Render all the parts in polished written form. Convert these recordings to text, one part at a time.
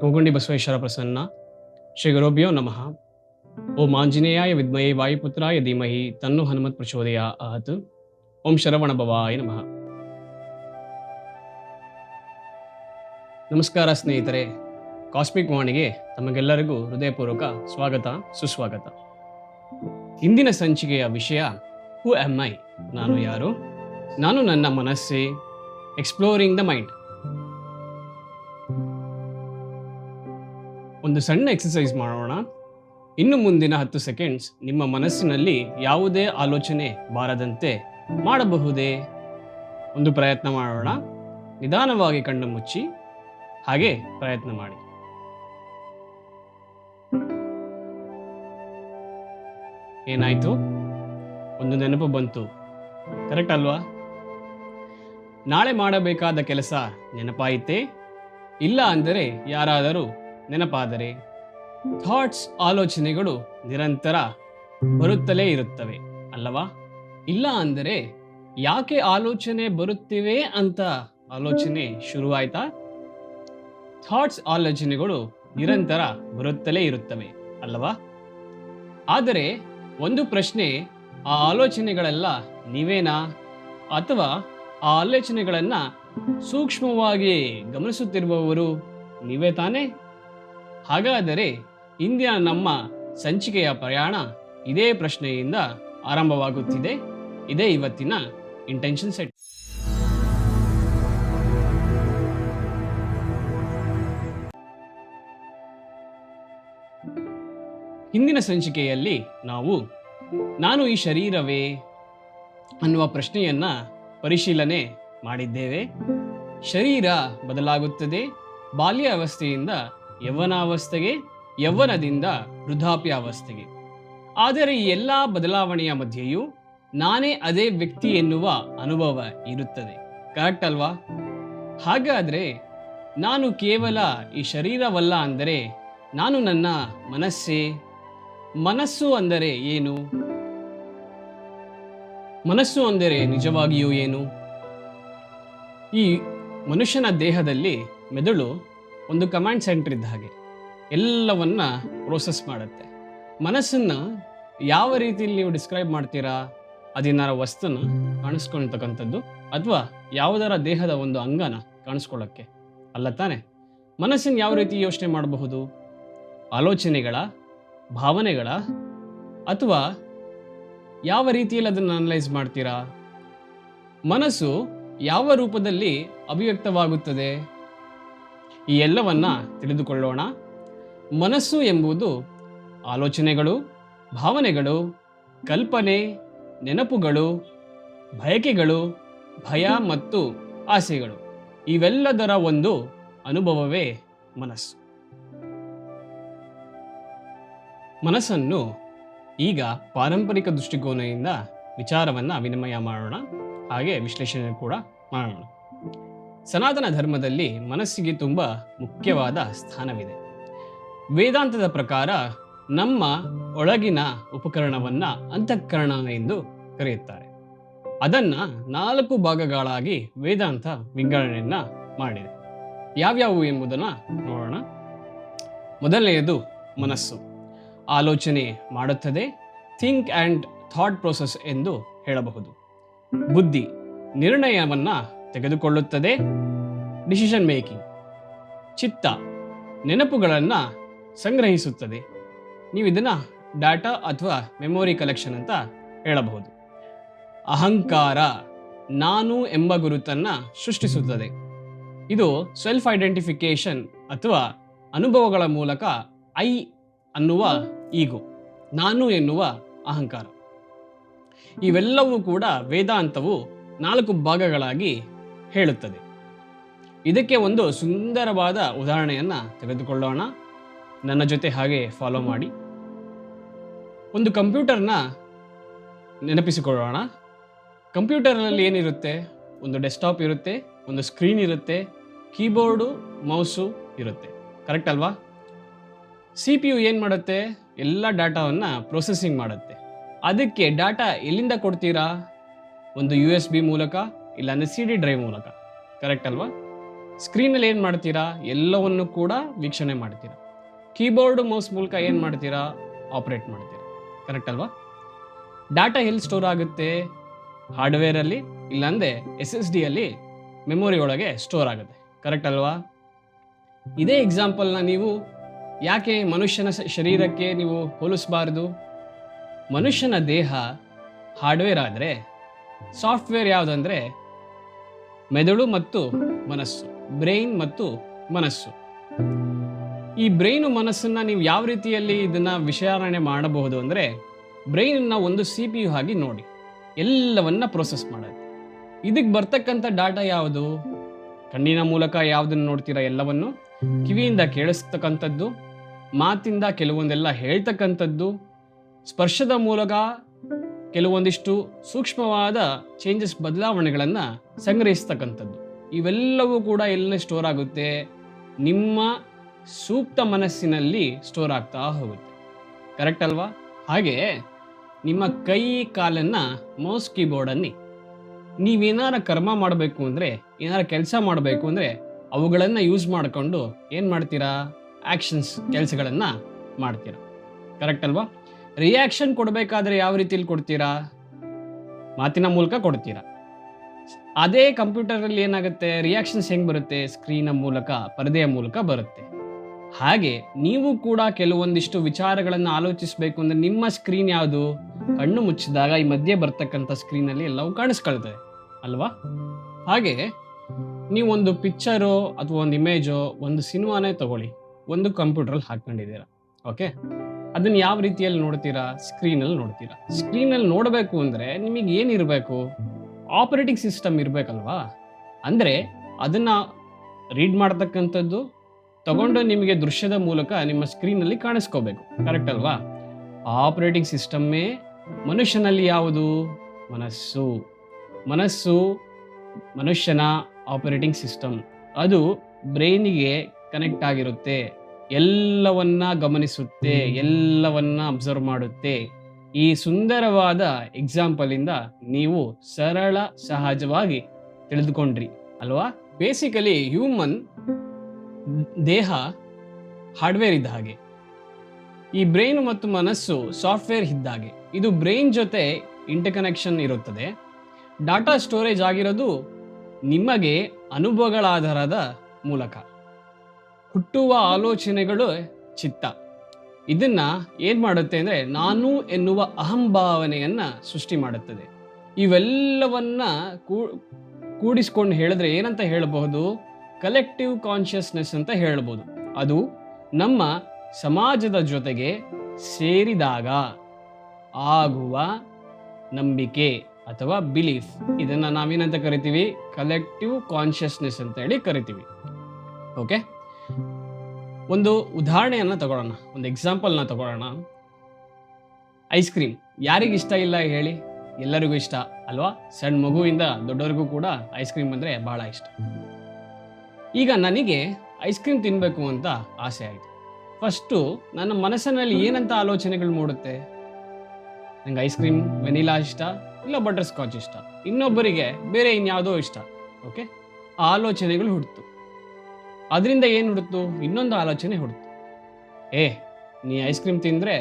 ಕೋಗುಂಡಿ ಬಸವೇಶ್ವರ ಪ್ರಸನ್ನ ಶ್ರೀ ಗುರುಭ್ಯೋ ನಮಃ. ಓಂ ಆಂಜನೇಯಾಯ ವಿದ್ಮಹೇ ವಾಯುಪುತ್ರಾಯ ಧೀಮಹಿ ತನ್ನೋ ಹನುಮತ್ ಪ್ರಚೋದಯಾತ್. ಓಂ ಶರವಣ ಭವಾಯ ನಮಃ. ನಮಸ್ಕಾರ ಸ್ನೇಹಿತರೆ, ಕಾಸ್ಮಿಕ್ ವಾಣಿಗೆ ತಮಗೆಲ್ಲರಿಗೂ ಹೃದಯಪೂರ್ವಕ ಸ್ವಾಗತ ಸುಸ್ವಾಗತ. ಇಂದಿನ ಸಂಚಿಕೆಯ ವಿಷಯ ಹೂ ಆಮ್ ಐ, ನಾನು ಯಾರು, ನಾನು ನನ್ನ ಮನಸ್ಸೇ, ಎಕ್ಸ್ಪ್ಲೋರಿಂಗ್ ದ ಮೈಂಡ್. ಒಂದು ಸಣ್ಣ ಎಕ್ಸಸೈಸ್ ಮಾಡೋಣ. ಇನ್ನು ಮುಂದಿನ 10 ಸೆಕೆಂಡ್ಸ್ ನಿಮ್ಮ ಮನಸ್ಸಿನಲ್ಲಿ ಯಾವುದೇ ಆಲೋಚನೆ ಬಾರದಂತೆ ಮಾಡಬಹುದೇ? ಒಂದು ಪ್ರಯತ್ನ ಮಾಡೋಣ. ನಿಧಾನವಾಗಿ ಕಣ್ಣು ಮುಚ್ಚಿ ಹಾಗೆ ಪ್ರಯತ್ನ ಮಾಡಿ. ಏನಾಯ್ತು? ಒಂದು ನೆನಪು ಬಂತು, ಕರೆಕ್ಟ್ ಅಲ್ವಾ? ನಾಳೆ ಮಾಡಬೇಕಾದ ಕೆಲಸ ನೆನಪಾಯಿತೇ? ಇಲ್ಲ ಅಂದರೆ ಯಾರಾದರೂ ನೆನಪಾದರೆ? ಥಾಟ್ಸ್, ಆಲೋಚನೆಗಳು ನಿರಂತರ ಬರುತ್ತಲೇ ಇರುತ್ತವೆ ಅಲ್ಲವಾ? ಇಲ್ಲ ಅಂದರೆ ಯಾಕೆ ಆಲೋಚನೆ ಬರುತ್ತಿವೆ ಅಂತ ಆಲೋಚನೆ ಶುರುವಾಯ್ತಾ? ಥಾಟ್ಸ್, ಆಲೋಚನೆಗಳು ನಿರಂತರ ಬರುತ್ತಲೇ ಇರುತ್ತವೆ ಅಲ್ಲವಾ? ಆದರೆ ಒಂದು ಪ್ರಶ್ನೆ, ಆ ಆಲೋಚನೆಗಳೆಲ್ಲ ನೀವೇನಾ? ಅಥವಾ ಆ ಆಲೋಚನೆಗಳನ್ನು ಸೂಕ್ಷ್ಮವಾಗಿ ಗಮನಿಸುತ್ತಿರುವವರು ನೀವೇ ತಾನೇ? ಹಾಗಾದರೆ ಇಂದಿನ ನಮ್ಮ ಸಂಚಿಕೆಯ ಪ್ರಯಾಣ ಇದೇ ಪ್ರಶ್ನೆಯಿಂದ ಆರಂಭವಾಗುತ್ತಿದೆ. ಇದೇ ಇವತ್ತಿನ ಇಂಟೆನ್ಷನ್ ಸೆಟ್. ಹಿಂದಿನ ಸಂಚಿಕೆಯಲ್ಲಿ ನಾವು ನಾನು ಈ ಶರೀರವೇ ಅನ್ನುವ ಪ್ರಶ್ನೆಯನ್ನ ಪರಿಶೀಲನೆ ಮಾಡಿದ್ದೇವೆ. ಶರೀರ ಬದಲಾಗುತ್ತದೆ, ಬಾಲ್ಯಾವಸ್ಥೆಯಿಂದ ಯೌವನಾವಸ್ಥೆಗೆ, ಯೌವನದಿಂದ ವೃದ್ಧಾಪ್ಯಾವಸ್ಥೆಗೆ. ಆದರೆ ಈ ಎಲ್ಲ ಬದಲಾವಣೆಯ ಮಧ್ಯೆಯೂ ನಾನೇ ಅದೇ ವ್ಯಕ್ತಿ ಎನ್ನುವ ಅನುಭವ ಇರುತ್ತದೆ, ಕರೆಕ್ಟ್ ಅಲ್ವಾ? ಹಾಗಾದರೆ ನಾನು ಕೇವಲ ಈ ಶರೀರವಲ್ಲ ಅಂದರೆ ನಾನು ನನ್ನ ಮನಸ್ಸೇ? ಮನಸ್ಸು ಅಂದರೆ ಏನು? ಮನಸ್ಸು ಅಂದರೆ ನಿಜವಾಗಿಯೂ ಏನು? ಈ ಮನುಷ್ಯನ ದೇಹದಲ್ಲಿ ಮೆದುಳು ಒಂದು ಕಮಾಂಡ್ ಸೆಂಟರ್ ಇದ್ದ ಹಾಗೆ, ಎಲ್ಲವನ್ನ ಪ್ರೋಸೆಸ್ ಮಾಡುತ್ತೆ. ಮನಸ್ಸನ್ನು ಯಾವ ರೀತಿಯಲ್ಲಿ ನೀವು ಡಿಸ್ಕ್ರೈಬ್ ಮಾಡ್ತೀರಾ? ಅದೇನಾರ ವಸ್ತುನ ಕಾಣಿಸ್ಕೊಳ್ತಕ್ಕಂಥದ್ದು ಅಥವಾ ಯಾವುದರ ದೇಹದ ಒಂದು ಅಂಗನ ಕಾಣಿಸ್ಕೊಳ್ಳೋಕ್ಕೆ ಅಲ್ಲ ತಾನೆ? ಮನಸ್ಸನ್ನು ಯಾವ ರೀತಿ ಯೋಚನೆ ಮಾಡಬಹುದು? ಆಲೋಚನೆಗಳ, ಭಾವನೆಗಳ, ಅಥವಾ ಯಾವ ರೀತಿಯಲ್ಲಿ ಅದನ್ನು ಅನಲೈಸ್ ಮಾಡ್ತೀರಾ? ಮನಸ್ಸು ಯಾವ ರೂಪದಲ್ಲಿ ಅಭಿವ್ಯಕ್ತವಾಗುತ್ತದೆ? ಈ ಎಲ್ಲವನ್ನ ತಿಳಿದುಕೊಳ್ಳೋಣ. ಮನಸ್ಸು ಎಂಬುದು ಆಲೋಚನೆಗಳು, ಭಾವನೆಗಳು, ಕಲ್ಪನೆ, ನೆನಪುಗಳು, ಬಯಕೆಗಳು, ಭಯ ಮತ್ತು ಆಸೆಗಳು, ಇವೆಲ್ಲದರ ಒಂದು ಅನುಭವವೇ ಮನಸ್ಸು. ಮನಸ್ಸನ್ನು ಈಗ ಪಾರಂಪರಿಕ ದೃಷ್ಟಿಕೋನದಿಂದ ವಿಚಾರವನ್ನ ವಿನಿಮಯ ಮಾಡೋಣ, ಹಾಗೆ ವಿಶ್ಲೇಷಣೆ ಕೂಡ ಮಾಡೋಣ. ಸನಾತನ ಧರ್ಮದಲ್ಲಿ ಮನಸ್ಸಿಗೆ ತುಂಬ ಮುಖ್ಯವಾದ ಸ್ಥಾನವಿದೆ. ವೇದಾಂತದ ಪ್ರಕಾರ ನಮ್ಮ ಒಳಗಿನ ಉಪಕರಣವನ್ನ ಅಂತಃಕರಣ ಎಂದು ಕರೆಯುತ್ತಾರೆ. ಅದನ್ನ 4 ಭಾಗಗಳಾಗಿ ವೇದಾಂತ ವಿಂಗಡಣೆಯನ್ನ ಮಾಡಿದೆ. ಯಾವ್ಯಾವು ಎಂಬುದನ್ನು ನೋಡೋಣ. ಮೊದಲನೆಯದು ಮನಸ್ಸು. ಆಲೋಚನೆ ಮಾಡುತ್ತದೆ, ಥಿಂಕ್ ಆ್ಯಂಡ್ ಥಾಟ್ ಪ್ರೊಸೆಸ್ ಎಂದು ಹೇಳಬಹುದು. ಬುದ್ಧಿ ನಿರ್ಣಯವನ್ನ ತೆಗೆದುಕೊಳ್ಳುತ್ತದೆ, ಡಿಸಿಷನ್ ಮೇಕಿಂಗ್. ಚಿತ್ತ ನೆನಪುಗಳನ್ನು ಸಂಗ್ರಹಿಸುತ್ತದೆ. ನೀವು ಇದನ್ನು ಡಾಟಾ ಅಥವಾ ಮೆಮೊರಿ ಕಲೆಕ್ಷನ್ ಅಂತ ಹೇಳಬಹುದು. ಅಹಂಕಾರ ನಾನು ಎಂಬ ಗುರುತನ್ನು ಸೃಷ್ಟಿಸುತ್ತದೆ. ಇದು ಸೆಲ್ಫ್ ಐಡೆಂಟಿಫಿಕೇಶನ್ ಅಥವಾ ಅನುಭವಗಳ ಮೂಲಕ ಐ ಅನ್ನುವ ಈಗೋ, ನಾನು ಎನ್ನುವ ಅಹಂಕಾರ. ಇವೆಲ್ಲವೂ ಕೂಡ ವೇದಾಂತವು 4 ಭಾಗಗಳಾಗಿ ಹೇಳುತ್ತದೆ. ಇದಕ್ಕೆ ಒಂದು ಸುಂದರವಾದ ಉದಾಹರಣೆಯನ್ನು ತೆಗೆದುಕೊಳ್ಳೋಣ. ನನ್ನ ಜೊತೆ ಹಾಗೆ ಫಾಲೋ ಮಾಡಿ. ಒಂದು ಕಂಪ್ಯೂಟರ್ನ ನೆನಪಿಸಿಕೊಳ್ಳೋಣ. ಕಂಪ್ಯೂಟರ್ನಲ್ಲಿ ಏನಿರುತ್ತೆ? ಒಂದು ಡೆಸ್ಕ್ಟಾಪ್ ಇರುತ್ತೆ, ಒಂದು ಸ್ಕ್ರೀನ್ ಇರುತ್ತೆ, ಕೀಬೋರ್ಡು, ಮೌಸು ಇರುತ್ತೆ, ಕರೆಕ್ಟ್ ಅಲ್ವಾ? CPU ಏನು ಮಾಡುತ್ತೆ? ಎಲ್ಲ ಡಾಟಾವನ್ನು ಪ್ರೊಸೆಸಿಂಗ್ ಮಾಡುತ್ತೆ. ಅದಕ್ಕೆ ಡಾಟಾ ಎಲ್ಲಿಂದ ಕೊಡ್ತೀರಾ? ಒಂದು USB ಮೂಲಕ, ಇಲ್ಲಾಂದರೆ CD ಡ್ರೈವ್ ಮೂಲಕ, ಕರೆಕ್ಟ್ ಅಲ್ವಾ? ಸ್ಕ್ರೀನಲ್ಲಿ ಏನು ಮಾಡ್ತೀರಾ, ಎಲ್ಲವನ್ನು ಕೂಡ ವೀಕ್ಷಣೆ ಮಾಡ್ತೀರಾ. ಕೀಬೋರ್ಡ್ ಮೌಸ್ ಮೂಲಕ ಏನು ಮಾಡ್ತೀರಾ, ಆಪರೇಟ್ ಮಾಡ್ತೀರಾ. ಕರೆಕ್ಟ್ ಅಲ್ವಾ? ಡಾಟಾ ಎಲ್ಲಿ ಸ್ಟೋರ್ ಆಗುತ್ತೆ, ಹಾರ್ಡ್ವೇರಲ್ಲಿ, ಇಲ್ಲಾಂದರೆ SSD ಅಲ್ಲಿ ಮೆಮೊರಿ ಒಳಗೆ ಸ್ಟೋರ್ ಆಗುತ್ತೆ. ಕರೆಕ್ಟ್ ಅಲ್ವಾ? ಇದೇ ಎಕ್ಸಾಂಪಲ್ನ ನೀವು ಯಾಕೆ ಮನುಷ್ಯನ ಶರೀರಕ್ಕೆ ನೀವು ಹೋಲಿಸಬಾರ್ದು? ಮನುಷ್ಯನ ದೇಹ ಹಾರ್ಡ್ವೇರ್ ಆದರೆ ಸಾಫ್ಟ್ವೇರ್ ಯಾವುದಂದರೆ ಮೆದುಳು ಮತ್ತು ಮನಸ್ಸು, ಬ್ರೈನ್ ಮತ್ತು ಮನಸ್ಸು. ಈ ಬ್ರೈನು ಮನಸ್ಸನ್ನು ನೀವು ಯಾವ ರೀತಿಯಲ್ಲಿ ಇದನ್ನು ವಿಚಾರಣೆ ಮಾಡಬಹುದು ಅಂದರೆ, ಬ್ರೈನನ್ನು ಒಂದು CPU ಆಗಿ ನೋಡಿ, ಎಲ್ಲವನ್ನ ಪ್ರೊಸೆಸ್ ಮಾಡುತ್ತೆ. ಇದಕ್ಕೆ ಬರ್ತಕ್ಕಂಥ ಡಾಟಾ ಯಾವುದು? ಕಣ್ಣಿನ ಮೂಲಕ ಯಾವುದನ್ನು ನೋಡ್ತೀರಾ ಎಲ್ಲವನ್ನು, ಕಿವಿಯಿಂದ ಕೇಳಿಸ್ತಕ್ಕಂಥದ್ದು, ಮಾತಿಂದ ಕೆಲವೊಂದೆಲ್ಲ ಹೇಳ್ತಕ್ಕಂಥದ್ದು, ಸ್ಪರ್ಶದ ಮೂಲಕ ಕೆಲವೊಂದಿಷ್ಟು ಸೂಕ್ಷ್ಮವಾದ ಚೇಂಜಸ್, ಬದಲಾವಣೆಗಳನ್ನು ಸಂಗ್ರಹಿಸ್ತಕ್ಕಂಥದ್ದು. ಇವೆಲ್ಲವೂ ಕೂಡ ಎಲ್ಲಿ ಸ್ಟೋರ್ ಆಗುತ್ತೆ? ನಿಮ್ಮ ಸೂಕ್ತ ಮನಸ್ಸಿನಲ್ಲಿ ಸ್ಟೋರ್ ಆಗ್ತಾ ಹೋಗುತ್ತೆ. ಕರೆಕ್ಟ್ ಅಲ್ವಾ? ಹಾಗೆ ನಿಮ್ಮ ಕೈ ಕಾಲನ್ನು ಮೌಸ್ ಕೀಬೋರ್ಡನ್ನು ನೀವೇನಾರ ಕರ್ಮ ಮಾಡಬೇಕು ಅಂದರೆ, ಏನಾರ ಕೆಲಸ ಮಾಡಬೇಕು ಅಂದರೆ ಅವುಗಳನ್ನು ಯೂಸ್ ಮಾಡಿಕೊಂಡು ಏನು ಮಾಡ್ತೀರಾ, ಆ್ಯಕ್ಷನ್ಸ್, ಕೆಲಸಗಳನ್ನು ಮಾಡ್ತೀರಾ. ಕರೆಕ್ಟ್ ಅಲ್ವಾ? ರಿಯಾಕ್ಷನ್ ಕೊಡಬೇಕಾದ್ರೆ ಯಾವ ರೀತಿಯಲ್ಲಿ ಕೊಡ್ತೀರಾ? ಮಾತಿನ ಮೂಲಕ ಕೊಡ್ತೀರಾ. ಅದೇ ಕಂಪ್ಯೂಟರಲ್ಲಿ ಏನಾಗುತ್ತೆ, ರಿಯಾಕ್ಷನ್ಸ್ ಹೆಂಗೆ ಬರುತ್ತೆ? ಸ್ಕ್ರೀನ ಮೂಲಕ, ಪರದೆಯ ಮೂಲಕ ಬರುತ್ತೆ. ಹಾಗೆ ನೀವು ಕೂಡ ಕೆಲವೊಂದಿಷ್ಟು ವಿಚಾರಗಳನ್ನು ಆಲೋಚಿಸಬೇಕು ಅಂದರೆ ನಿಮ್ಮ ಸ್ಕ್ರೀನ್ ಯಾವುದು? ಕಣ್ಣು ಮುಚ್ಚಿದಾಗ ಈ ಮಧ್ಯೆ ಬರ್ತಕ್ಕಂಥ ಸ್ಕ್ರೀನಲ್ಲಿ ಎಲ್ಲವೂ ಕಾಣಿಸ್ಕೊಳ್ತದೆ ಅಲ್ವಾ? ಹಾಗೆ ನೀವು ಒಂದು ಪಿಕ್ಚರೋ ಅಥವಾ ಒಂದು ಇಮೇಜೋ, ಒಂದು ಸಿನಿಮಾನೇ ತಗೊಳ್ಳಿ, ಒಂದು ಕಂಪ್ಯೂಟ್ರಲ್ಲಿ ಹಾಕ್ಕೊಂಡಿದ್ದೀರಾ. ಓಕೆ, ಅದನ್ನು ಯಾವ ರೀತಿಯಲ್ಲಿ ನೋಡ್ತೀರಾ? ಸ್ಕ್ರೀನಲ್ಲಿ ನೋಡ್ತೀರಾ. ಸ್ಕ್ರೀನಲ್ಲಿ ನೋಡಬೇಕು ಅಂದರೆ ನಿಮಗೆ ಏನಿರಬೇಕು? ಆಪರೇಟಿಂಗ್ ಸಿಸ್ಟಮ್ ಇರಬೇಕಲ್ವಾ? ಅಂದರೆ ಅದನ್ನು ರೀಡ್ ಮಾಡ್ತಕ್ಕಂಥದ್ದು ತಗೊಂಡು ನಿಮಗೆ ದೃಶ್ಯದ ಮೂಲಕ ನಿಮ್ಮ ಸ್ಕ್ರೀನಲ್ಲಿ ಕಾಣಿಸ್ಕೋಬೇಕು. ಕರೆಕ್ಟ್ ಅಲ್ವಾ? ಆಪರೇಟಿಂಗ್ ಸಿಸ್ಟಮ್ಮೇ ಮನುಷ್ಯನಲ್ಲಿ ಯಾವುದು? ಮನಸ್ಸು. ಮನಸ್ಸು ಮನುಷ್ಯನ ಆಪರೇಟಿಂಗ್ ಸಿಸ್ಟಮ್. ಅದು ಬ್ರೈನಿಗೆ ಕನೆಕ್ಟ್ ಆಗಿರುತ್ತೆ, ಎಲ್ಲವನ್ನ ಗಮನಿಸುತ್ತೆ, ಎಲ್ಲವನ್ನ ಅಬ್ಸರ್ವ್ ಮಾಡುತ್ತೆ. ಈ ಸುಂದರವಾದ ಎಕ್ಸಾಂಪಲಿಂದ ನೀವು ಸರಳ ಸಹಜವಾಗಿ ತಿಳಿದುಕೊಂಡ್ರಿ ಅಲ್ವಾ? ಬೇಸಿಕಲಿ ಹ್ಯೂಮನ್ ದೇಹ ಹಾರ್ಡ್ವೇರ್ ಇದ್ದ ಹಾಗೆ, ಈ ಬ್ರೈನ್ ಮತ್ತು ಮನಸ್ಸು ಸಾಫ್ಟ್ವೇರ್ ಇದ್ದ ಹಾಗೆ. ಇದು ಬ್ರೈನ್ ಜೊತೆ ಇಂಟರ್ಕನೆಕ್ಷನ್ ಇರುತ್ತದೆ. ಡಾಟಾ ಸ್ಟೋರೇಜ್ ಆಗಿರೋದು ನಿಮಗೆ ಅನುಭವಗಳ ಆಧಾರದ ಮೂಲಕ ಹುಟ್ಟುವ ಆಲೋಚನೆಗಳು ಚಿತ್ತ. ಇದನ್ನ ಏನು ಮಾಡುತ್ತೆ ಅಂದರೆ ನಾನು ಎನ್ನುವ ಅಹಂಭಾವನೆಯನ್ನು ಸೃಷ್ಟಿ ಮಾಡುತ್ತದೆ. ಇವೆಲ್ಲವನ್ನ ಕೂಡಿಸ್ಕೊಂಡು ಹೇಳಿದ್ರೆ ಏನಂತ ಹೇಳಬಹುದು? ಕಲೆಕ್ಟಿವ್ ಕಾನ್ಷಿಯಸ್ನೆಸ್ ಅಂತ ಹೇಳ್ಬೋದು. ಅದು ನಮ್ಮ ಸಮಾಜದ ಜೊತೆಗೆ ಸೇರಿದಾಗ ಆಗುವ ನಂಬಿಕೆ ಅಥವಾ ಬಿಲೀಫ್. ಇದನ್ನು ನಾವೇನಂತ ಕರಿತೀವಿ? ಕಲೆಕ್ಟಿವ್ ಕಾನ್ಷಿಯಸ್ನೆಸ್ ಅಂತ ಹೇಳಿ ಕರಿತೀವಿ. ಓಕೆ, ಒಂದು ಉದಾಹರಣೆಯನ್ನು ತಗೊಳ್ಳೋಣ, ಒಂದು ಎಕ್ಸಾಂಪಲ್ನ ತಗೊಳ್ಳೋಣ. ಐಸ್ ಕ್ರೀಮ್ ಯಾರಿಗಿಷ್ಟ ಇಲ್ಲ ಹೇಳಿ? ಎಲ್ಲರಿಗೂ ಇಷ್ಟ ಅಲ್ವಾ? ಸಣ್ಣ ಮಗುವಿಂದ ದೊಡ್ಡವರಿಗೂ ಕೂಡ ಐಸ್ ಕ್ರೀಮ್ ಅಂದರೆ ಭಾಳ ಇಷ್ಟ. ಈಗ ನನಗೆ ಐಸ್ ಕ್ರೀಮ್ ತಿನ್ನಬೇಕು ಅಂತ ಆಸೆ ಆಯಿತು. ಫಸ್ಟು ನನ್ನ ಮನಸ್ಸಿನಲ್ಲಿ ಏನಂತ ಆಲೋಚನೆಗಳು ಮೂಡುತ್ತೆ? ನಂಗೆ ಐಸ್ ಕ್ರೀಮ್ ವೆನಿಲಾ ಇಷ್ಟ, ಇಲ್ಲ ಬಟರ್ ಸ್ಕಾಚ್ ಇಷ್ಟ, ಇನ್ನೊಬ್ಬರಿಗೆ ಬೇರೆ ಇನ್ಯಾವುದೋ ಇಷ್ಟ. ಓಕೆ, ಆ ಆಲೋಚನೆಗಳು ಹುಡ್ತು. ಅದರಿಂದ ಏನು ಹುಡ್ತು? ಇನ್ನೊಂದು ಆಲೋಚನೆ ಹುಡ್ತು. ನೀ ಐಸ್ ಕ್ರೀಮ್ ತಿಂದರೆ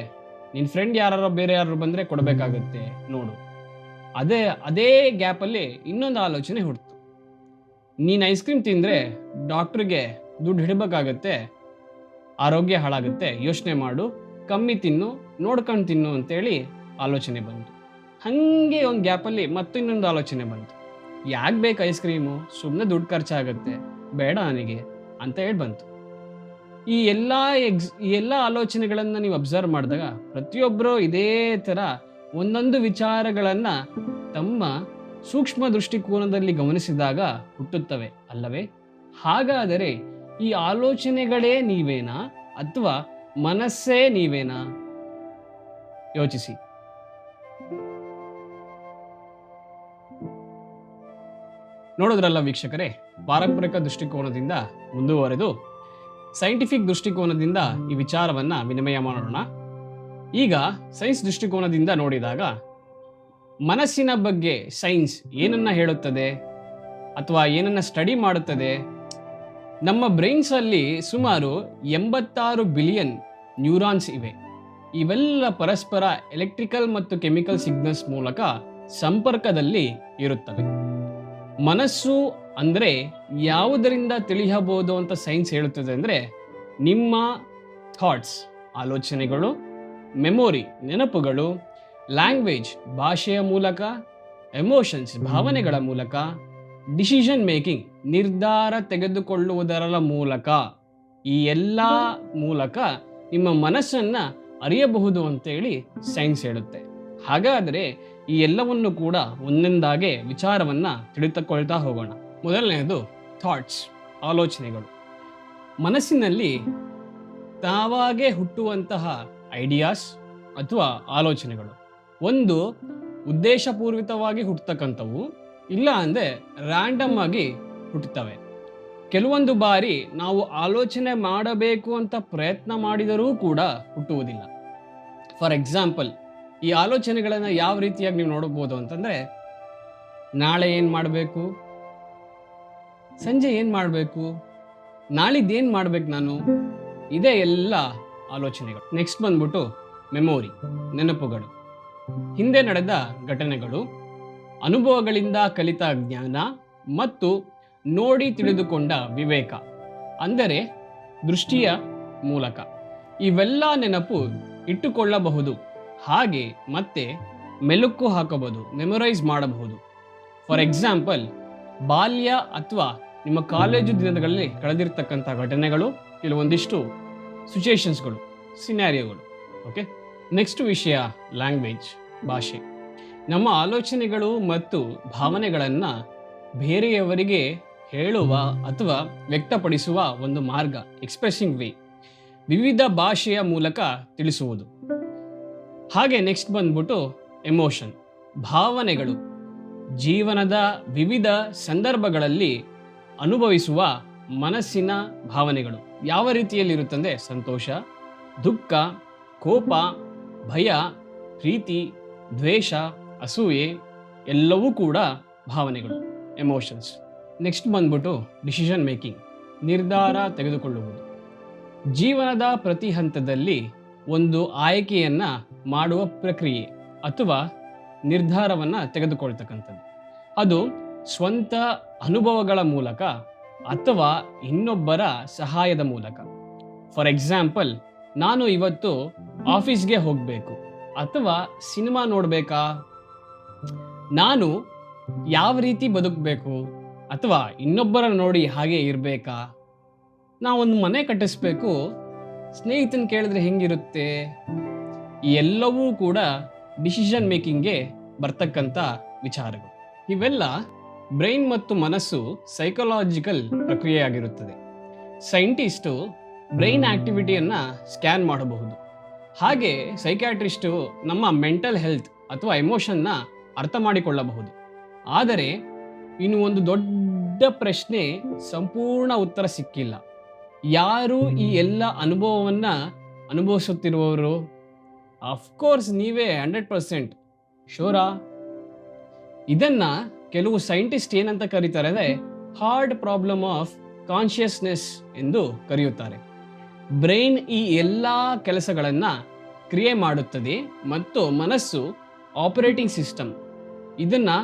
ನಿನ್ನ ಫ್ರೆಂಡ್ ಯಾರು ಬೇರೆ ಯಾರು ಬಂದರೆ ಕೊಡಬೇಕಾಗುತ್ತೆ ನೋಡು. ಅದೇ ಗ್ಯಾಪಲ್ಲಿ ಇನ್ನೊಂದು ಆಲೋಚನೆ ಹುಡ್ತು. ನೀನು ಐಸ್ ಕ್ರೀಮ್ ತಿಂದರೆ ಡಾಕ್ಟ್ರಿಗೆ ದುಡ್ಡು ಹಿಡಬೇಕಾಗತ್ತೆ, ಆರೋಗ್ಯ ಹಾಳಾಗುತ್ತೆ, ಯೋಚನೆ ಮಾಡು, ಕಮ್ಮಿ ತಿನ್ನು, ನೋಡ್ಕೊಂಡು ತಿನ್ನು ಅಂತೇಳಿ ಆಲೋಚನೆ ಬಂತು. ಹಾಗೆ ಒಂದು ಗ್ಯಾಪಲ್ಲಿ ಮತ್ತಿನ್ನೊಂದು ಆಲೋಚನೆ ಬಂತು. ಯಾಕೆ ಬೇಕು ಐಸ್ ಕ್ರೀಮು? ಸುಮ್ಮನೆ ದುಡ್ಡು ಖರ್ಚಾಗುತ್ತೆ, ಬೇಡ ನನಗೆ ಅಂತ ಹೇಳಿ ಬಂತು. ಈ ಎಲ್ಲ ಆಲೋಚನೆಗಳನ್ನು ನೀವು ಅಬ್ಸರ್ವ್ ಮಾಡಿದಾಗ ಪ್ರತಿಯೊಬ್ಬರು ಇದೇ ಥರ ಒಂದೊಂದು ವಿಚಾರಗಳನ್ನು ತಮ್ಮ ಸೂಕ್ಷ್ಮ ದೃಷ್ಟಿಕೋನದಲ್ಲಿ ಗಮನಿಸಿದಾಗ ಹುಟ್ಟುತ್ತವೆ ಅಲ್ಲವೇ? ಹಾಗಾದರೆ ಈ ಆಲೋಚನೆಗಳೇ ನೀವೇನಾ ಅಥವಾ ಮನಸ್ಸೇ ನೀವೇನಾ? ಯೋಚಿಸಿ. ನೋಡಿದ್ರಲ್ಲ ವೀಕ್ಷಕರೇ, ಪಾರಂಪರಿಕ ದೃಷ್ಟಿಕೋನದಿಂದ ಮುಂದುವರೆದು ಸೈಂಟಿಫಿಕ್ ದೃಷ್ಟಿಕೋನದಿಂದ ಈ ವಿಚಾರವನ್ನು ವಿನಿಮಯ ಮಾಡೋಣ. ಈಗ ಸೈನ್ಸ್ ದೃಷ್ಟಿಕೋನದಿಂದ ನೋಡಿದಾಗ ಮನಸ್ಸಿನ ಬಗ್ಗೆ ಸೈನ್ಸ್ ಏನನ್ನ ಹೇಳುತ್ತದೆ ಅಥವಾ ಏನನ್ನ ಸ್ಟಡಿ ಮಾಡುತ್ತದೆ? ನಮ್ಮ ಬ್ರೈನ್ಸಲ್ಲಿ ಸುಮಾರು 86 ಬಿಲಿಯನ್ ನ್ಯೂರಾನ್ಸ್ ಇವೆ. ಇವೆಲ್ಲ ಪರಸ್ಪರ ಎಲೆಕ್ಟ್ರಿಕಲ್ ಮತ್ತು ಕೆಮಿಕಲ್ ಸಿಗ್ನಲ್ಸ್ ಮೂಲಕ ಸಂಪರ್ಕದಲ್ಲಿ ಇರುತ್ತವೆ. ಮನಸ್ಸು ಅಂದರೆ ಯಾವುದರಿಂದ ತಿಳಿಯಬಹುದು ಅಂತ ಸೈನ್ಸ್ ಹೇಳುತ್ತದೆ ಅಂದರೆ ನಿಮ್ಮ ಥಾಟ್ಸ್ ಆಲೋಚನೆಗಳು, ಮೆಮೊರಿ ನೆನಪುಗಳು, ಲ್ಯಾಂಗ್ವೇಜ್ ಭಾಷೆಯ ಮೂಲಕ, ಎಮೋಷನ್ಸ್ ಭಾವನೆಗಳ ಮೂಲಕ, ಡಿಸಿಷನ್ ಮೇಕಿಂಗ್ ನಿರ್ಧಾರ ತೆಗೆದುಕೊಳ್ಳುವುದರ ಮೂಲಕ, ಈ ಎಲ್ಲ ಮೂಲಕ ನಿಮ್ಮ ಮನಸ್ಸನ್ನು ಅರಿಯಬಹುದು ಅಂತೇಳಿ ಸೈನ್ಸ್ ಹೇಳುತ್ತೆ. ಹಾಗಾದರೆ ಈ ಎಲ್ಲವನ್ನು ಕೂಡ ಒಂದೊಂದಾಗೆ ವಿಚಾರವನ್ನು ತಿಳಿದುಕೊಳ್ತಾ ಹೋಗೋಣ. ಮೊದಲನೆಯದು ಥಾಟ್ಸ್ ಆಲೋಚನೆಗಳು. ಮನಸ್ಸಿನಲ್ಲಿ ತಾವಾಗೇ ಹುಟ್ಟುವಂತಹ ಐಡಿಯಾಸ್ ಅಥವಾ ಆಲೋಚನೆಗಳು ಒಂದು ಉದ್ದೇಶಪೂರ್ವಿತವಾಗಿ ಹುಟ್ಟತಕ್ಕಂಥವು, ಇಲ್ಲ ಅಂದರೆ ರ್ಯಾಂಡಮ್ ಆಗಿ ಹುಟ್ಟುತ್ತವೆ. ಕೆಲವೊಂದು ಬಾರಿ ನಾವು ಆಲೋಚನೆ ಮಾಡಬೇಕು ಅಂತ ಪ್ರಯತ್ನ ಮಾಡಿದರೂ ಕೂಡ ಹುಟ್ಟುವುದಿಲ್ಲ. ಫಾರ್ ಎಕ್ಸಾಂಪಲ್, ಈ ಆಲೋಚನೆಗಳನ್ನು ಯಾವ ರೀತಿಯಾಗಿ ನೀವು ನೋಡಬಹುದು ಅಂತಂದರೆ, ನಾಳೆ ಏನು ಮಾಡಬೇಕು, ಸಂಜೆ ಏನು ಮಾಡಬೇಕು, ನಾಳಿದ್ದೇನು ಮಾಡಬೇಕು ನಾನು, ಇದೇ ಎಲ್ಲ ಆಲೋಚನೆಗಳು. ನೆಕ್ಸ್ಟ್ ಬಂದ್ಬಿಟ್ಟು ಮೆಮೊರಿ ನೆನಪುಗಳು. ಹಿಂದೆ ನಡೆದ ಘಟನೆಗಳು, ಅನುಭವಗಳಿಂದ ಕಲಿತ ಜ್ಞಾನ ಮತ್ತು ನೋಡಿ ತಿಳಿದುಕೊಂಡ ವಿವೇಕ ಅಂದರೆ ದೃಷ್ಟಿಯ ಮೂಲಕ ಇವೆಲ್ಲ ನೆನಪು ಇಟ್ಟುಕೊಳ್ಳಬಹುದು. ಹಾಗೆ ಮತ್ತೆ ಮೆಲುಕು ಹಾಕಬಹುದು, ಮೆಮೊರೈಸ್ ಮಾಡಬಹುದು. ಫಾರ್ ಎಕ್ಸಾಂಪಲ್, ಬಾಲ್ಯ ಅಥವಾ ನಿಮ್ಮ ಕಾಲೇಜು ದಿನಗಳಲ್ಲಿ ಕಳೆದಿರ್ತಕ್ಕಂಥ ಘಟನೆಗಳು, ಕೆಲವೊಂದಿಷ್ಟು ಸಿಚುಯೇಷನ್ಸ್ಗಳು, ಸಿನಾರಿಯೋಗಳು. ಓಕೆ, ನೆಕ್ಸ್ಟ್ ವಿಷಯ ಲ್ಯಾಂಗ್ವೇಜ್ ಭಾಷೆ. ನಮ್ಮ ಆಲೋಚನೆಗಳು ಮತ್ತು ಭಾವನೆಗಳನ್ನು ಬೇರೆಯವರಿಗೆ ಹೇಳುವ ಅಥವಾ ವ್ಯಕ್ತಪಡಿಸುವ ಒಂದು ಮಾರ್ಗ, ಎಕ್ಸ್ಪ್ರೆಸಿಂಗ್ ವೇ, ವಿವಿಧ ಭಾಷೆಯ ಮೂಲಕ ತಿಳಿಸುವುದು. ಹಾಗೆ ನೆಕ್ಸ್ಟ್ ಬಂದ್ಬಿಟ್ಟು ಎಮೋಷನ್ ಭಾವನೆಗಳು. ಜೀವನದ ವಿವಿಧ ಸಂದರ್ಭಗಳಲ್ಲಿ ಅನುಭವಿಸುವ ಮನಸ್ಸಿನ ಭಾವನೆಗಳು ಯಾವ ರೀತಿಯಲ್ಲಿರುತ್ತಂದರೆ ಸಂತೋಷ, ದುಃಖ, ಕೋಪ, ಭಯ, ಪ್ರೀತಿ, ದ್ವೇಷ, ಅಸೂಯೆ ಎಲ್ಲವೂ ಕೂಡ ಭಾವನೆಗಳು, ಎಮೋಷನ್ಸ್. ನೆಕ್ಸ್ಟ್ ಬಂದ್ಬಿಟ್ಟು ಡಿಸಿಷನ್ ಮೇಕಿಂಗ್ ನಿರ್ಧಾರ ತೆಗೆದುಕೊಳ್ಳುವುದು. ಜೀವನದ ಪ್ರತಿ ಹಂತದಲ್ಲಿ ಒಂದು ಆಯ್ಕೆಯನ್ನು ಮಾಡುವ ಪ್ರಕ್ರಿಯೆ ಅಥವಾ ನಿರ್ಧಾರವನ್ನು ತೆಗೆದುಕೊಳ್ತಕ್ಕಂಥದ್ದು. ಅದು ಸ್ವಂತ ಅನುಭವಗಳ ಮೂಲಕ ಅಥವಾ ಇನ್ನೊಬ್ಬರ ಸಹಾಯದ ಮೂಲಕ. ಫಾರ್ ಎಕ್ಸಾಂಪಲ್, ನಾನು ಇವತ್ತು ಆಫೀಸ್ಗೆ ಹೋಗಬೇಕು ಅಥವಾ ಸಿನಿಮಾ ನೋಡಬೇಕಾ, ನಾನು ಯಾವ ರೀತಿ ಬದುಕಬೇಕು ಅಥವಾ ಇನ್ನೊಬ್ಬರ ನೋಡಿ ಹಾಗೆ ಇರಬೇಕಾ, ನಾವೊಂದು ಮನೆ ಕಟ್ಟಿಸ್ಬೇಕು, ಸ್ನೇಹಿತನ ಕೇಳಿದ್ರೆ ಹೆಂಗಿರುತ್ತೆ, ಈ ಎಲ್ಲವೂ ಕೂಡ ಡಿಸಿಷನ್ ಮೇಕಿಂಗ್ಗೆ ಬರ್ತಕ್ಕಂಥ ವಿಚಾರಗಳು. ಇವೆಲ್ಲ ಬ್ರೈನ್ ಮತ್ತು ಮನಸ್ಸು ಸೈಕಲಾಜಿಕಲ್ ಪ್ರಕ್ರಿಯೆಯಾಗಿರುತ್ತದೆ. ಸೈಂಟಿಸ್ಟು ಬ್ರೈನ್ ಆಕ್ಟಿವಿಟಿಯನ್ನು ಸ್ಕ್ಯಾನ್ ಮಾಡಬಹುದು. ಹಾಗೆ ಸೈಕ್ಯಾಟ್ರಿಸ್ಟು ನಮ್ಮ ಮೆಂಟಲ್ ಹೆಲ್ತ್ ಅಥವಾ ಎಮೋಷನ್ನ ಅರ್ಥ ಮಾಡಿಕೊಳ್ಳಬಹುದು. ಆದರೆ ಇನ್ನು ಒಂದು ದೊಡ್ಡ ಪ್ರಶ್ನೆ, ಸಂಪೂರ್ಣ ಉತ್ತರ ಸಿಕ್ಕಿಲ್ಲ. ಯಾರು ಈ ಎಲ್ಲ ಅನುಭವವನ್ನು ಅನುಭವಿಸುತ್ತಿರುವವರು? ಅಫ್ಕೋರ್ಸ್ ನೀವೇ 100% ಶೋರಾ. ಇದನ್ನು ಕೆಲವು ಸೈಂಟಿಸ್ಟ್ ಏನಂತ ಕರೀತಾರೆ ಅಂದರೆ ಹಾರ್ಡ್ ಪ್ರಾಬ್ಲಮ್ ಆಫ್ ಕಾನ್ಷಿಯಸ್ನೆಸ್ ಎಂದು ಕರೆಯುತ್ತಾರೆ. ಬ್ರೈನ್ ಈ ಎಲ್ಲ ಕೆಲಸಗಳನ್ನು ಕ್ರಿಯೆ ಮಾಡುತ್ತದೆ ಮತ್ತು ಮನಸ್ಸು ಆಪರೇಟಿಂಗ್ ಸಿಸ್ಟಮ್ ಇದನ್ನು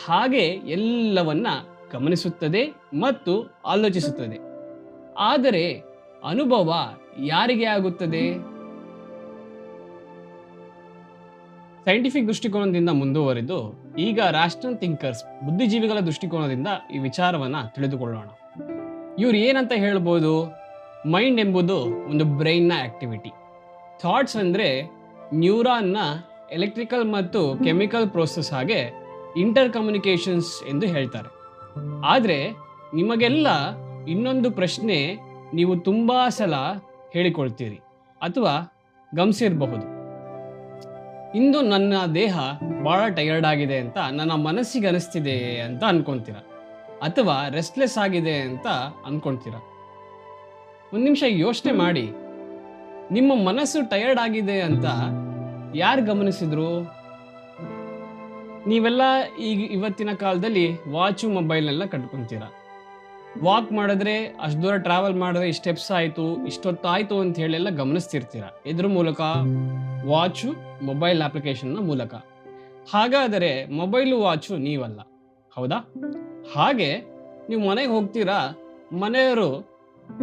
ಹಾಗೆ ಎಲ್ಲವನ್ನ ಗಮನಿಸುತ್ತದೆ ಮತ್ತು ಆಲೋಚಿಸುತ್ತದೆ. ಆದರೆ ಅನುಭವ ಯಾರಿಗೆ ಆಗುತ್ತದೆ? ಸೈಂಟಿಫಿಕ್ ದೃಷ್ಟಿಕೋನದಿಂದ ಮುಂದುವರೆದು ಈಗ ರ್ಯಾಷನಲ್ ಥಿಂಕರ್ಸ್ ಬುದ್ಧಿಜೀವಿಗಳ ದೃಷ್ಟಿಕೋನದಿಂದ ಈ ವಿಚಾರವನ್ನು ತಿಳಿದುಕೊಳ್ಳೋಣ. ಇವ್ರು ಏನಂತ ಹೇಳ್ಬೋದು? ಮೈಂಡ್ ಎಂಬುದು ಒಂದು ಬ್ರೈನ್ನ ಆಕ್ಟಿವಿಟಿ. ಥಾಟ್ಸ್ ಅಂದರೆ ನ್ಯೂರಾನ್ನ ಎಲೆಕ್ಟ್ರಿಕಲ್ ಮತ್ತು ಕೆಮಿಕಲ್ ಪ್ರೋಸೆಸ್, ಹಾಗೆ ಇಂಟರ್ ಕಮ್ಯುನಿಕೇಷನ್ಸ್ ಎಂದು ಹೇಳ್ತಾರೆ. ಆದರೆ ನಿಮಗೆಲ್ಲ ಇನ್ನೊಂದು ಪ್ರಶ್ನೆ ನೀವು ತುಂಬ ಸಲ ಹೇಳಿಕೊಳ್ತೀರಿ ಅಥವಾ ಗಮನಿಸಿರಬಹುದು. ಇಂದು ನನ್ನ ದೇಹ ಭಾಳ ಟಯರ್ಡ್ ಆಗಿದೆ ಅಂತ ನನ್ನ ಮನಸ್ಸಿಗೆ ಅನಿಸ್ತಿದೆ ಅಂತ ಅನ್ಕೊತೀರ, ಅಥವಾ ರೆಸ್ಟ್ಲೆಸ್ ಆಗಿದೆ ಅಂತ ಅನ್ಕೊತೀರ. ಒಂದು ನಿಮಿಷ ಯೋಚನೆ ಮಾಡಿ, ನಿಮ್ಮ ಮನಸ್ಸು ಟಯರ್ಡ್ ಆಗಿದೆ ಅಂತ ಯಾರು ಗಮನಿಸಿದ್ರು? ನೀವೆಲ್ಲ ಈಗ ಇವತ್ತಿನ ಕಾಲದಲ್ಲಿ ವಾಚು ಮೊಬೈಲ್ನೆಲ್ಲ ಕಟ್ಕೊತೀರ. ವಾಕ್ ಮಾಡಿದ್ರೆ ಅಷ್ಟು ದೂರ ಟ್ರಾವೆಲ್ ಮಾಡಿದ್ರೆ ಇಷ್ಟು ಸ್ಟೆಪ್ಸ್ ಆಯಿತು, ಇಷ್ಟೊತ್ತಾಯಿತು ಅಂತ ಹೇಳೆಲ್ಲ ಗಮನಿಸ್ತಿರ್ತೀರ. ಇದ್ರ ಮೂಲಕ ವಾಚು, ಮೊಬೈಲ್ ಅಪ್ಲಿಕೇಶನ್ನ ಮೂಲಕ. ಹಾಗಾದರೆ ಮೊಬೈಲು, ವಾಚು ನೀವಲ್ಲ, ಹೌದಾ? ಹಾಗೆ ನೀವು ಮನೆಗೆ ಹೋಗ್ತೀರಾ, ಮನೆಯವರು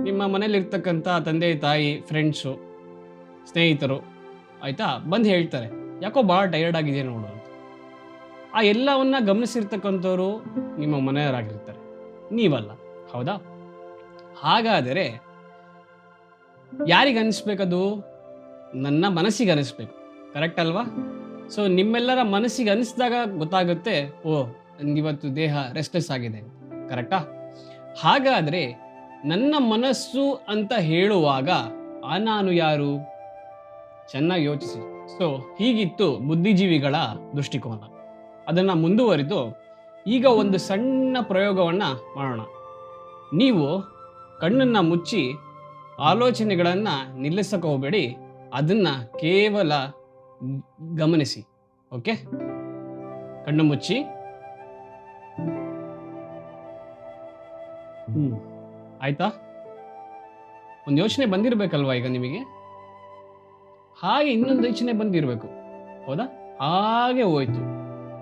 ನಿಮ್ಮ ಮನೇಲಿರ್ತಕ್ಕಂಥ ತಂದೆ ತಾಯಿ, ಫ್ರೆಂಡ್ಸು, ಸ್ನೇಹಿತರು ಆಯಿತಾ ಬಂದು ಹೇಳ್ತಾರೆ, ಯಾಕೋ ಭಾಳ ಟಯರ್ಡ್ ಆಗಿದೆ ನೋಡು ಅಂತ. ಆ ಎಲ್ಲವನ್ನ ಗಮನಿಸಿರ್ತಕ್ಕಂಥವ್ರು ನಿಮ್ಮ ಮನೆಯವರಾಗಿರ್ತಾರೆ, ನೀವಲ್ಲ, ಹೌದಾ? ಹಾಗಾದರೆ ಯಾರಿಗೆ ಅನಿಸ್ಬೇಕದು? ನನ್ನ ಮನಸ್ಸಿಗೆ ಅನಿಸ್ಬೇಕು, ಕರೆಕ್ಟ್ ಅಲ್ವಾ? ಸೊ ನಿಮ್ಮೆಲ್ಲರ ಮನಸ್ಸಿಗೆ ಅನಿಸಿದಾಗ ಗೊತ್ತಾಗುತ್ತೆ, ಓ ನನಗಿವತ್ತು ದೇಹ ರೆಸ್ಟ್ಲೆಸ್ ಆಗಿದೆ, ಕರೆಕ್ಟಾ? ಹಾಗಾದರೆ ನನ್ನ ಮನಸ್ಸು ಅಂತ ಹೇಳುವಾಗ ಆ ನಾನು ಯಾರು? ಚೆನ್ನಾಗಿ ಯೋಚಿಸಿ. ಸೊ ಹೀಗಿತ್ತು ಬುದ್ಧಿಜೀವಿಗಳ ದೃಷ್ಟಿಕೋನ. ಅದನ್ನು ಮುಂದುವರಿದು ಈಗ ಒಂದು ಸಣ್ಣ ಪ್ರಯೋಗವನ್ನು ಮಾಡೋಣ. ನೀವು ಕಣ್ಣನ್ನು ಮುಚ್ಚಿ ಆಲೋಚನೆಗಳನ್ನು ನಿಲ್ಲಿಸಕ್ಕೆ ಹೋಗಬೇಡಿ, ಅದನ್ನು ಕೇವಲ ಗಮನಿಸಿ. ಓಕೆ, ಕಣ್ಣು ಮುಚ್ಚಿ. ಆಯ್ತಾ? ಒಂದು ಯೋಚನೆ ಬಂದಿರಬೇಕಲ್ವಾ ಈಗ ನಿಮಗೆ? ಹಾಗೆ ಇನ್ನೊಂದು ಯೋಚನೆ ಬಂದಿರಬೇಕು, ಹೌದಾ? ಹಾಗೆ ಹೋಯ್ತು,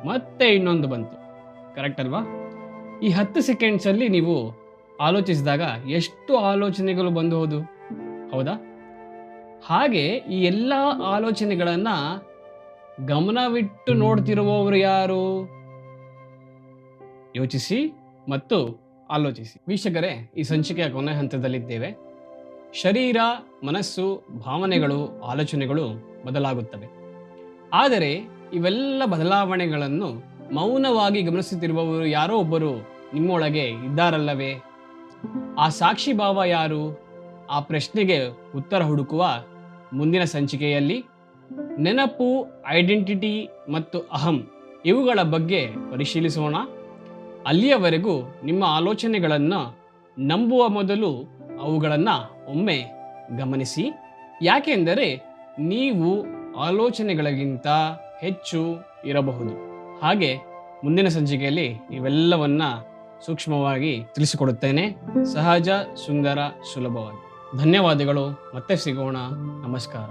ಮತ್ತೆ ಇನ್ನೊಂದು ಬಂತು, ಕರೆಕ್ಟ್ ಅಲ್ವಾ? ಈ 10 ಸೆಕೆಂಡ್ಸಲ್ಲಿ ನೀವು ಆಲೋಚಿಸಿದಾಗ ಎಷ್ಟು ಆಲೋಚನೆಗಳು ಬಂದು ಹೋದು, ಹೌದಾ? ಹಾಗೆ ಈ ಎಲ್ಲ ಆಲೋಚನೆಗಳನ್ನು ಗಮನವಿಟ್ಟು ನೋಡ್ತಿರುವವರು ಯಾರು? ಯೋಚಿಸಿ ಮತ್ತು ಆಲೋಚಿಸಿ. ವೀಕ್ಷಕರೇ, ಈ ಸಂಚಿಕೆಯ ಕೊನೆ ಹಂತದಲ್ಲಿದ್ದೇವೆ. ಶರೀರ, ಮನಸ್ಸು, ಭಾವನೆಗಳು, ಆಲೋಚನೆಗಳು ಬದಲಾಗುತ್ತವೆ. ಆದರೆ ಇವೆಲ್ಲ ಬದಲಾವಣೆಗಳನ್ನು ಮೌನವಾಗಿ ಗಮನಿಸುತ್ತಿರುವವರು ಯಾರೋ ಒಬ್ಬರು ನಿಮ್ಮೊಳಗೆ ಇದ್ದಾರಲ್ಲವೇ? ಆ ಸಾಕ್ಷಿ ಭಾವ ಯಾರು? ಆ ಪ್ರಶ್ನೆಗೆ ಉತ್ತರ ಹುಡುಕುವ ಮುಂದಿನ ಸಂಚಿಕೆಯಲ್ಲಿ ನೆನಪು, ಐಡೆಂಟಿಟಿ ಮತ್ತು ಅಹಂ ಇವುಗಳ ಬಗ್ಗೆ ಪರಿಶೀಲಿಸೋಣ. ಅಲ್ಲಿಯವರೆಗೂ ನಿಮ್ಮ ಆಲೋಚನೆಗಳನ್ನು ನಂಬುವ ಮೊದಲು ಅವುಗಳನ್ನು ಒಮ್ಮೆ ಗಮನಿಸಿ. ಯಾಕೆಂದರೆ ನೀವು ಆಲೋಚನೆಗಳಿಗಿಂತ ಹೆಚ್ಚು ಇರಬಹುದು. ಹಾಗೆ ಮುಂದಿನ ಸಂಚಿಕೆಯಲ್ಲಿ ಇವೆಲ್ಲವನ್ನ ಸೂಕ್ಷ್ಮವಾಗಿ ತಿಳಿಸಿಕೊಡುತ್ತೇನೆ, ಸಹಜ, ಸುಂದರ, ಸುಲಭವಾಗಿ. ಧನ್ಯವಾದಗಳು. ಮತ್ತೆ ಸಿಗೋಣ. ನಮಸ್ಕಾರ.